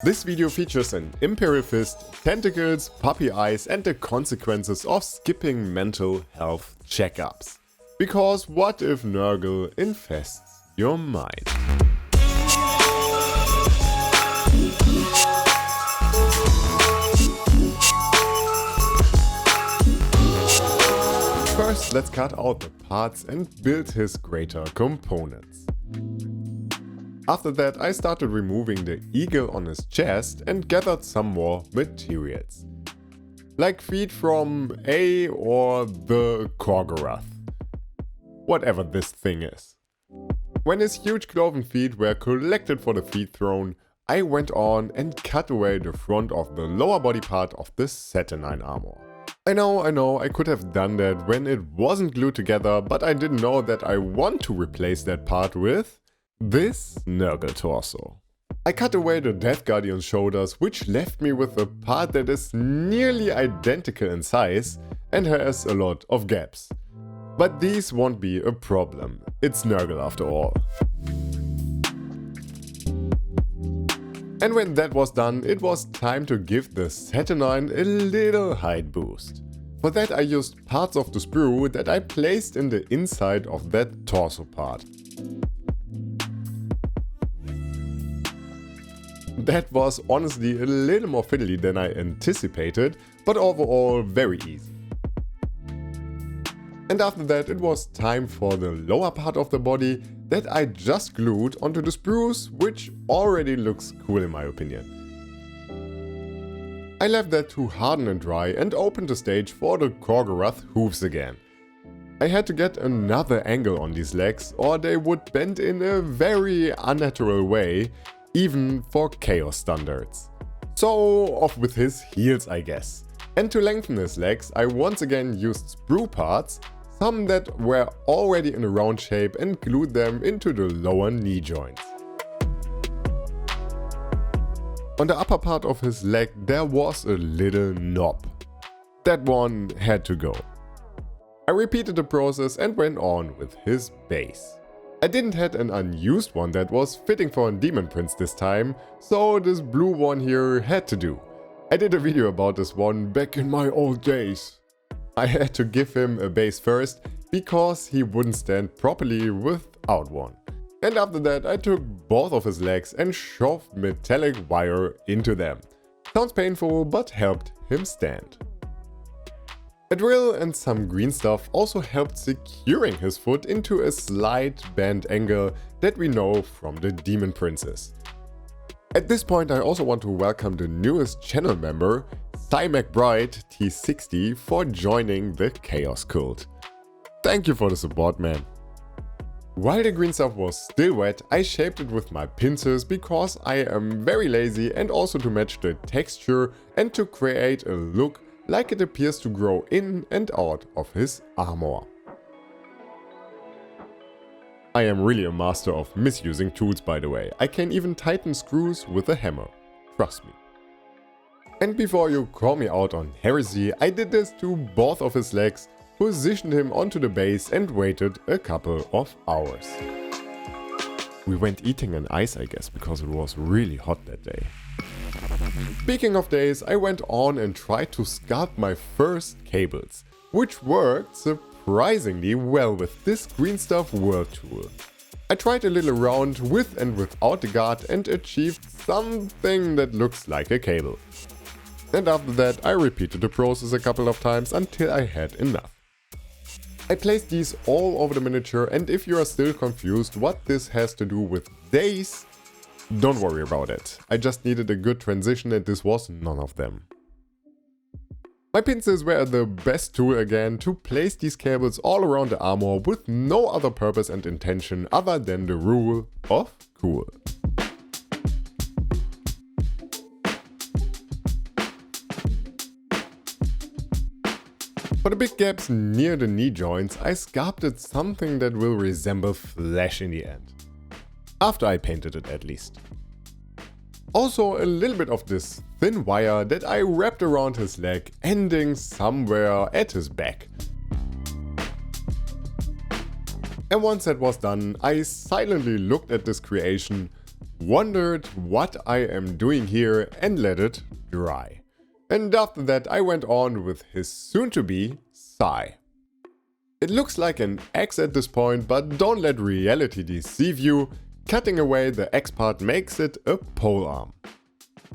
This video features an imperial fist, tentacles, puppy eyes and the consequences of skipping mental health checkups. Because what if Nurgle infests your mind? First, let's cut out the parts and build his greater components. After that, I started removing the eagle on his chest and gathered some more materials. Like feet from A or the Korgorath. Whatever this thing is. When his huge cloven feet were collected for the feet throne, I went on and cut away the front of the lower body part of the Saturnine armor. I know, I could have done that when it wasn't glued together, but I didn't know that I want to replace that part with this Nurgle torso. I cut away the Death Guardian's shoulders, which left me with a part that is nearly identical in size and has a lot of gaps. But these won't be a problem, it's Nurgle after all. And when that was done, it was time to give the Saturnine a little height boost. For that I used parts of the sprue that I placed in the inside of that torso part. That was honestly a little more fiddly than I anticipated, but overall very easy. And after that it was time for the lower part of the body that I just glued onto the sprues, which already looks cool in my opinion. I left that to harden and dry and opened the stage for the Korgorath hooves again. I had to get another angle on these legs or they would bend in a very unnatural way, even for Chaos standards. So off with his heels I guess. And to lengthen his legs I once again used sprue parts, some that were already in a round shape, and glued them into the lower knee joints. On the upper part of his leg there was a little knob. That one had to go. I repeated the process and went on with his base. I didn't have an unused one that was fitting for a Demon Prince this time, so this blue one here had to do. I did a video about this one back in my old days. I had to give him a base first, because he wouldn't stand properly without one. And after that I took both of his legs and shoved metallic wire into them. Sounds painful, but helped him stand. A drill and some green stuff also helped securing his foot into a slight bend angle that we know from the Demon Princes. At this point I also want to welcome the newest channel member, Cy McBride T60, for joining the Chaos Cult. Thank you for the support, man. While the green stuff was still wet, I shaped it with my pincers because I am very lazy, and also to match the texture and to create a look like it appears to grow in and out of his armor. I am really a master of misusing tools, by the way. I can even tighten screws with a hammer. Trust me. And before you call me out on heresy, I did this to both of his legs, positioned him onto the base and waited a couple of hours. We went eating an ice, I guess, because it was really hot that day. Speaking of days, I went on and tried to sculpt my first cables, which worked surprisingly well with this green stuff world tool. I tried a little around with and without the guard and achieved something that looks like a cable. And after that I repeated the process a couple of times until I had enough. I placed these all over the miniature, and if you are still confused what this has to do with days, don't worry about it. I just needed a good transition and this was none of them. My pincers were the best tool again to place these cables all around the armor with no other purpose and intention other than the rule of cool. For the big gaps near the knee joints, I sculpted something that will resemble flesh in the end. After I painted it at least. Also a little bit of this thin wire that I wrapped around his leg, ending somewhere at his back. And once that was done, I silently looked at this creation, wondered what I am doing here and let it dry. And after that I went on with his soon-to-be Psy. It looks like an X at this point, but don't let reality deceive you. Cutting away the X part makes it a pole arm.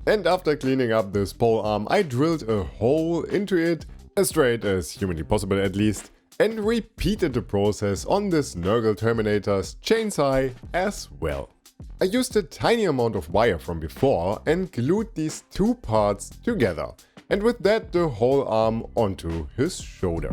And after cleaning up this pole arm, I drilled a hole into it, as straight as humanly possible at least, and repeated the process on this Nurgle Terminator's chainsaw as well. I used a tiny amount of wire from before and glued these two parts together, and with that the whole arm onto his shoulder.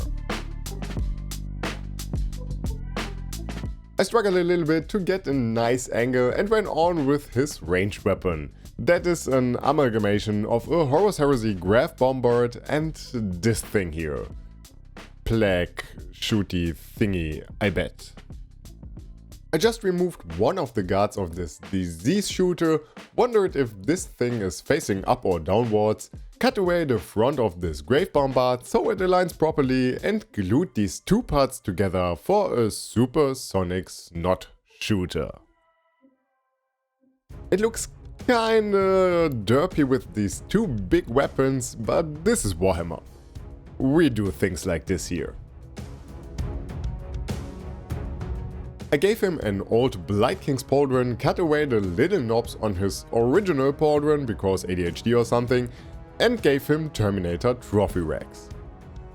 I struggled a little bit to get a nice angle and went on with his ranged weapon. That is an amalgamation of a Horus Heresy Graph Bombard and this thing here. Plague shooty thingy, I bet. I just removed one of the guards of this disease shooter, wondered if this thing is facing up or downwards, cut away the front of this Grave Bombard so it aligns properly and glued these two parts together for a supersonic snot shooter. It looks kinda derpy with these two big weapons, but this is Warhammer. We do things like this here. I gave him an old Blight King's pauldron, cut away the little knobs on his original pauldron because ADHD or something, and gave him Terminator trophy racks.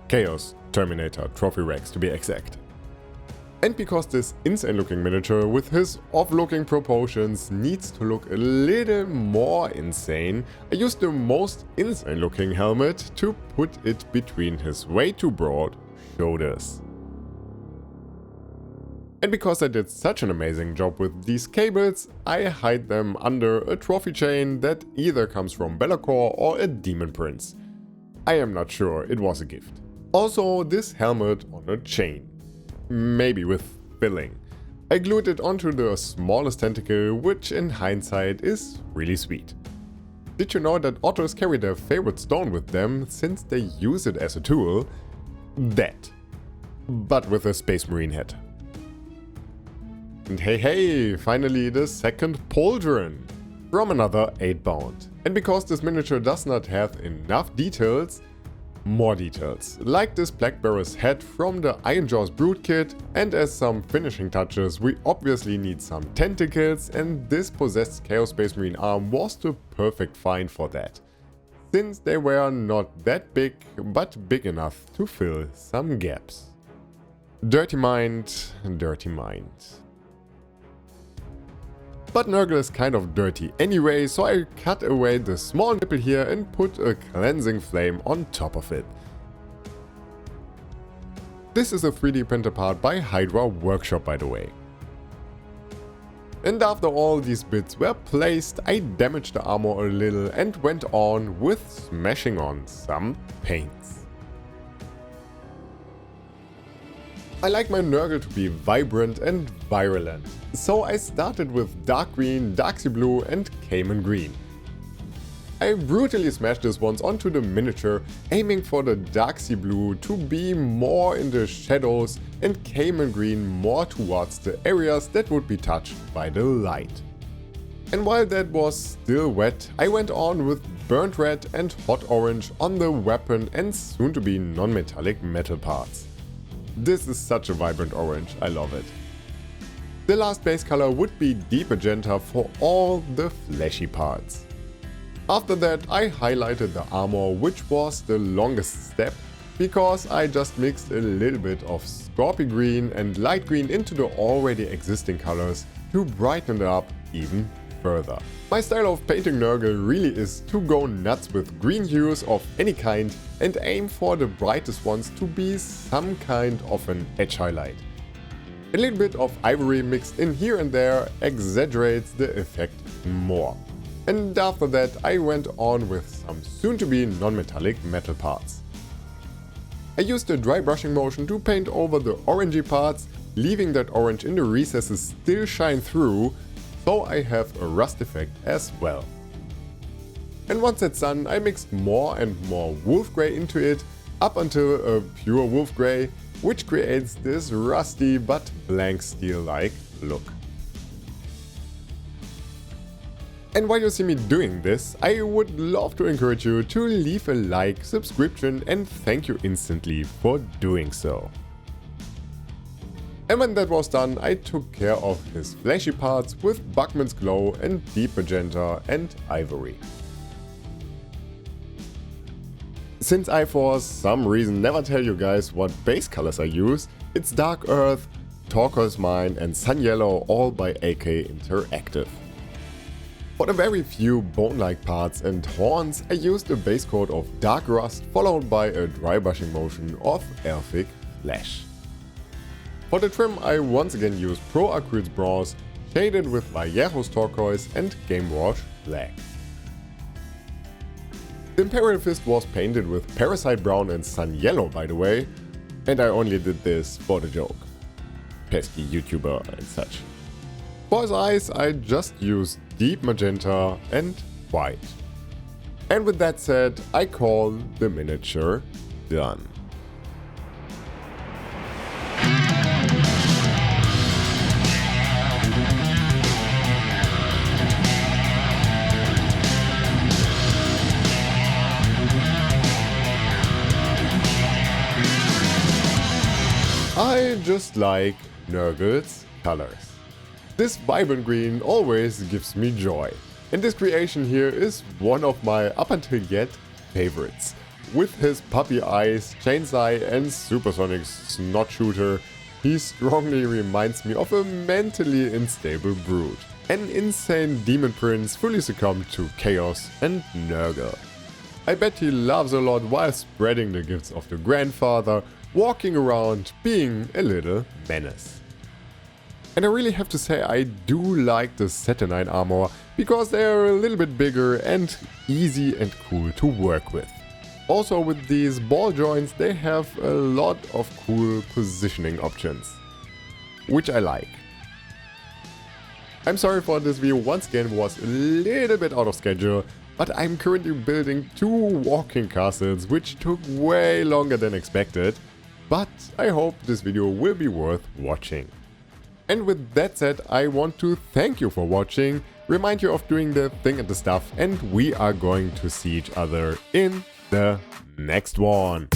Chaos Terminator trophy racks to be exact. And because this insane looking miniature with his off looking proportions needs to look a little more insane, I used the most insane looking helmet to put it between his way too broad shoulders. And because I did such an amazing job with these cables, I hide them under a trophy chain that either comes from Be'lakor or a Demon Prince. I am not sure, it was a gift. Also this helmet on a chain. Maybe with filling. I glued it onto the smallest tentacle, which in hindsight is really sweet. Did you know that otters carry their favorite stone with them since they use it as a tool? That. But with a Space Marine head. And hey, finally the second pauldron from another 8-bound. And because this miniature does not have enough details, more details, like this Black Bearer's head from the Iron Jaws Brood kit, and as some finishing touches we obviously need some tentacles, and this possessed Chaos Space Marine arm was the perfect find for that, since they were not that big, but big enough to fill some gaps. Dirty mind, dirty mind. But Nurgle is kind of dirty anyway, so I cut away the small nipple here and put a cleansing flame on top of it. This is a 3D printer part by Hydra Workshop, by the way. And after all these bits were placed, I damaged the armor a little and went on with smashing on some paints. I like my Nurgle to be vibrant and virulent, so I started with dark green, dark sea blue and Cayman green. I brutally smashed this once onto the miniature, aiming for the dark sea blue to be more in the shadows and Cayman green more towards the areas that would be touched by the light. And while that was still wet, I went on with burnt red and hot orange on the weapon and soon to be non-metallic metal parts. This is such a vibrant orange, I love it. The last base color would be deep magenta for all the fleshy parts. After that I highlighted the armor, which was the longest step, because I just mixed a little bit of Scorpy green and light green into the already existing colors to brighten it up even further. My style of painting Nurgle really is to go nuts with green hues of any kind and aim for the brightest ones to be some kind of an edge highlight. A little bit of ivory mixed in here and there exaggerates the effect more. And after that I went on with some soon-to-be non-metallic metal parts. I used a dry brushing motion to paint over the orangey parts, leaving that orange in the recesses still shine through, so I have a rust effect as well. And once that's done, I mixed more and more wolf grey into it, up until a pure wolf grey, which creates this rusty but blank steel-like look. And while you see me doing this, I would love to encourage you to leave a like, subscription and thank you instantly for doing so. And when that was done, I took care of his flashy parts with Buckman's Glow and Deep Magenta and Ivory. Since I for some reason never tell you guys what base colors I use, it's Dark Earth, Turquoise Mine and Sun Yellow, all by AK Interactive. For the very few bone-like parts and horns, I used a base coat of Dark Rust followed by a dry brushing motion of Elfic Flesh. For the trim I once again used Pro Acrylic Bronze, shaded with Vallejo's Turquoise and Game Wash Black. The Imperial Fist was painted with Parasite Brown and Sun Yellow, by the way, and I only did this for the joke. Pesky YouTuber and such. For his eyes I just used Deep Magenta and White. And with that said, I call the miniature done. I just like Nurgle's colors. This vibrant green always gives me joy, and this creation here is one of my up until yet favorites. With his puppy eyes, chain's eye and supersonic snot shooter, he strongly reminds me of a mentally unstable brood. An insane demon prince fully succumbed to chaos and Nurgle. I bet he loves a lot while spreading the gifts of the grandfather, walking around being a little menace. And I really have to say I do like the Saturnine armor because they are a little bit bigger and easy and cool to work with. Also with these ball joints they have a lot of cool positioning options, which I like. I'm sorry for this video once again was a little bit out of schedule, but I'm currently building 2 walking castles which took way longer than expected, but I hope this video will be worth watching. And with that said, I want to thank you for watching, remind you of doing the thing and the stuff, and we are going to see each other in the next one.